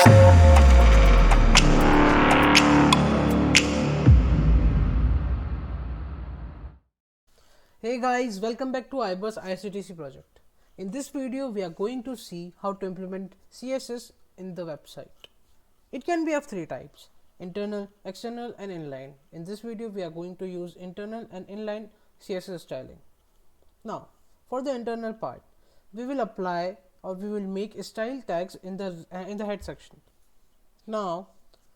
Hey guys, welcome back to IRCTC project. In this video, we are going to see how to implement CSS in the website. It can be of three types: internal, external and inline. In this video, we are going to use internal and inline CSS styling. Now, for the internal part, we will apply or we will make style tags in the head section. Now,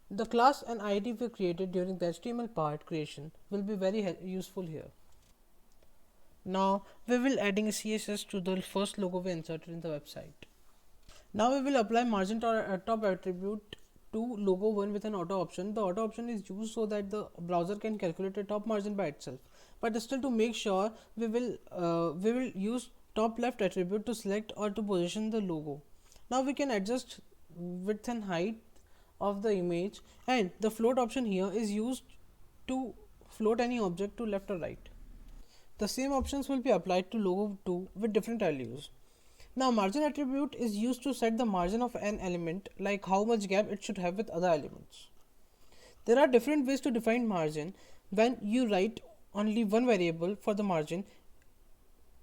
the class and ID we created during the HTML part creation will be very useful here. Now we will adding a CSS to the first logo we inserted in the website. Now we will apply margin top attribute to logo 1 with an auto option. The auto option is used so that the browser can calculate a top margin by itself. But still, to make sure, we will use top left attribute to select or to position the logo. Now we can adjust width and height of the image, and the float option here is used to float any object to left or right. The same options will be applied to logo 2 with different values. Now margin attribute is used to set the margin of an element, like how much gap it should have with other elements. There are different ways to define margin. When you write only one variable for the margin,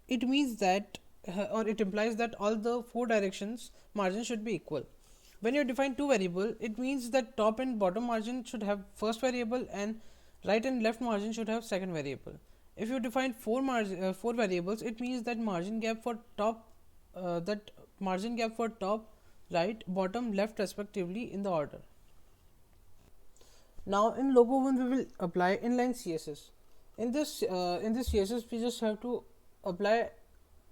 it means that or it implies that all the four directions margin should be equal. When you define two variables, it means that top and bottom margin should have first variable and right and left margin should have second variable. If you define four variables, it means that margin gap for top, right, bottom, left respectively in the order. Now in logo 1 we will apply inline CSS. In this CSS we just have to apply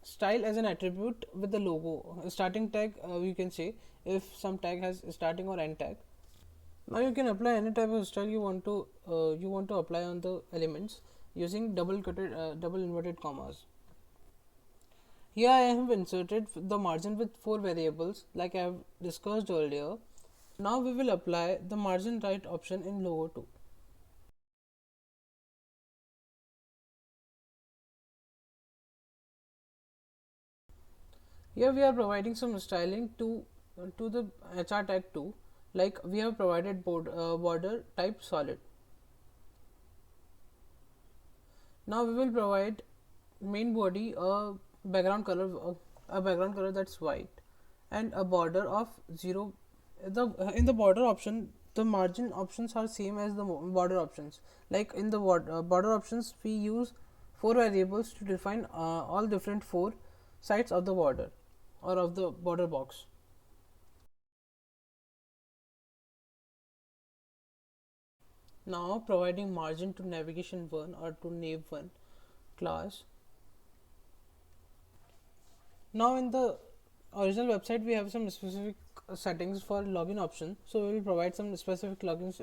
style as an attribute with the logo. Starting tag, you can say if some tag has starting or end tag. Now you can apply any type of style you want to apply on the elements using double inverted commas. Here I have inserted the margin with four variables like I have discussed earlier. Now we will apply the margin right option in logo 2. Here we are providing some styling to the HR tag 2, like we have provided border type solid. Now we will provide main body a background color that's white and a border of 0. In the border option, the margin options are same as the border options. Like in the border options, we use four variables to define all different four sides of the border or of the border box. Now providing margin to navigation 1 or to nav 1 class. Now in the original website we have some specific settings for login option, so we will provide some specific logins,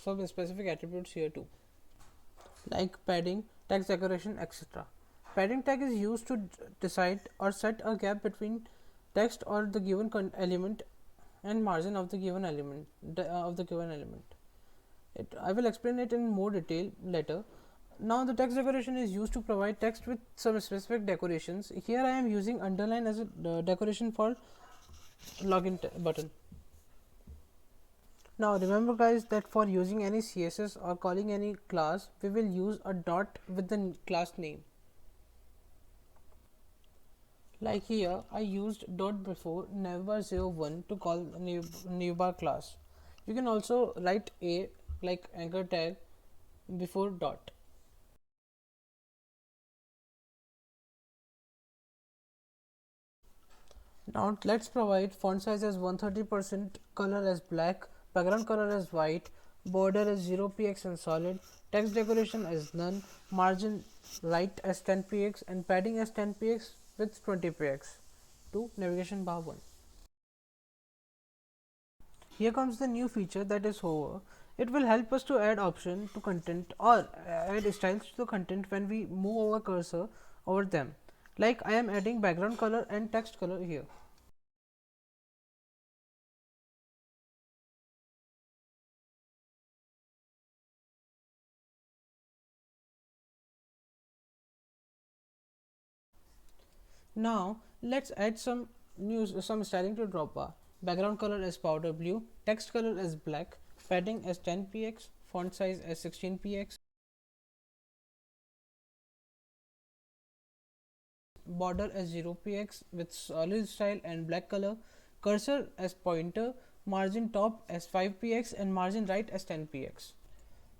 some specific attributes here too, like padding, text decoration, etc. Padding tag is used to decide or set a gap between text or the given element and margin of the given element I will explain it in more detail later. Now the text decoration is used to provide text with some specific decorations. Here I am using underline as a decoration for login button. Now remember guys that for using any CSS or calling any class, we will use a dot with the class name. Like here I used dot before navbar01 to call navbar class. You can also write a like anchor tag before dot. Now let's provide font size as 130%, color as black, background color as white, border as 0px and solid, text decoration as none, margin right as 10px and padding as 10px with 20px to navigation bar 1. Here comes the new feature, that is hover. It will help us to add option to content or add styles to the content when we move our cursor over them. Like I am adding background color and text color here. Now let's add some styling to Dropbar. background color as powder blue, text color as black, padding as 10px, font size as 16px, border as 0px with solid style and black color, cursor as pointer, margin top as 5px and margin right as 10px.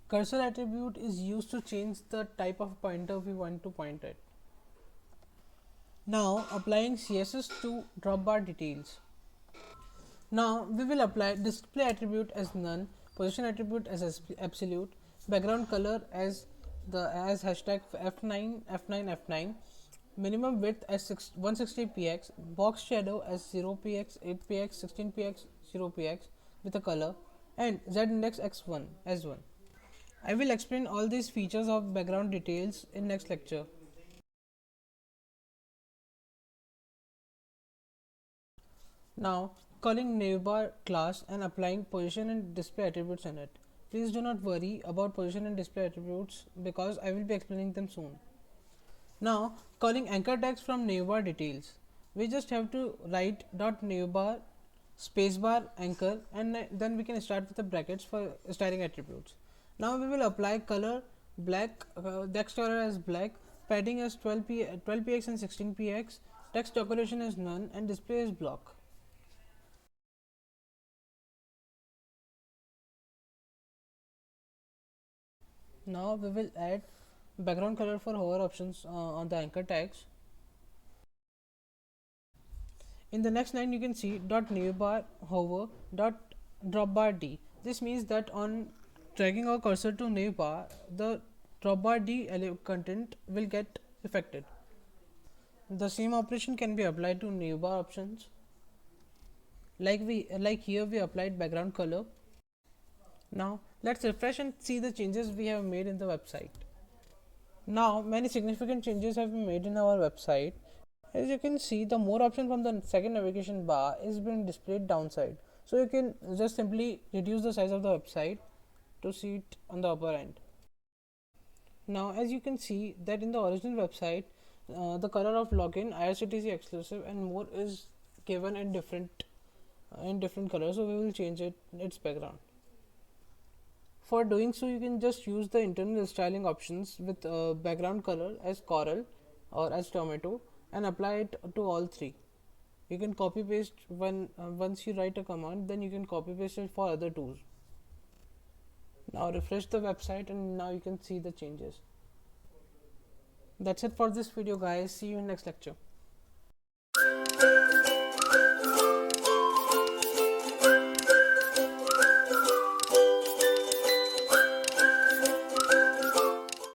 Cursor attribute is used to change the type of pointer we want to point at. Now applying CSS to dropbar details. Now we will apply display attribute as none, position attribute as absolute, background color as hashtag F9 F9 F9, minimum width as 160px, box shadow as 0px, 8px, 16px, 0px with a color, and z index x1 as 1. I will explain all these features of background details in next lecture. Now calling navbar class and applying position and display attributes in it. Please do not worry about position and display attributes because I will be explaining them soon. Now calling anchor tags from navbar details. We just have to write .navbar spacebar anchor and then we can start with the brackets for styling attributes. Now we will apply color black, text color as black, padding as 12px and 16px, text decoration as none and display as block. Now we will add background color for hover options on the anchor tags. In the next line you can see .navbar hover .dropbar d. This means that on dragging our cursor to navbar, the dropbar d content will get affected. The same operation can be applied to navbar options. Like here we applied background color. Now let's refresh and see the changes we have made in the website. Now many significant changes have been made in our website. As you can see, the more option from the second navigation bar is being displayed downside. So you can just simply reduce the size of the website to see it on the upper end. Now as you can see that in the original website, the color of login, IRCTC exclusive and more is given in different colors. So we will change its background. For doing so, you can just use the internal styling options with background color as coral or as tomato and apply it to all three. You can copy paste once you write a command, then you can copy paste it for other tools. Now refresh the website and now you can see the changes. That's it for this video guys. See you in next lecture.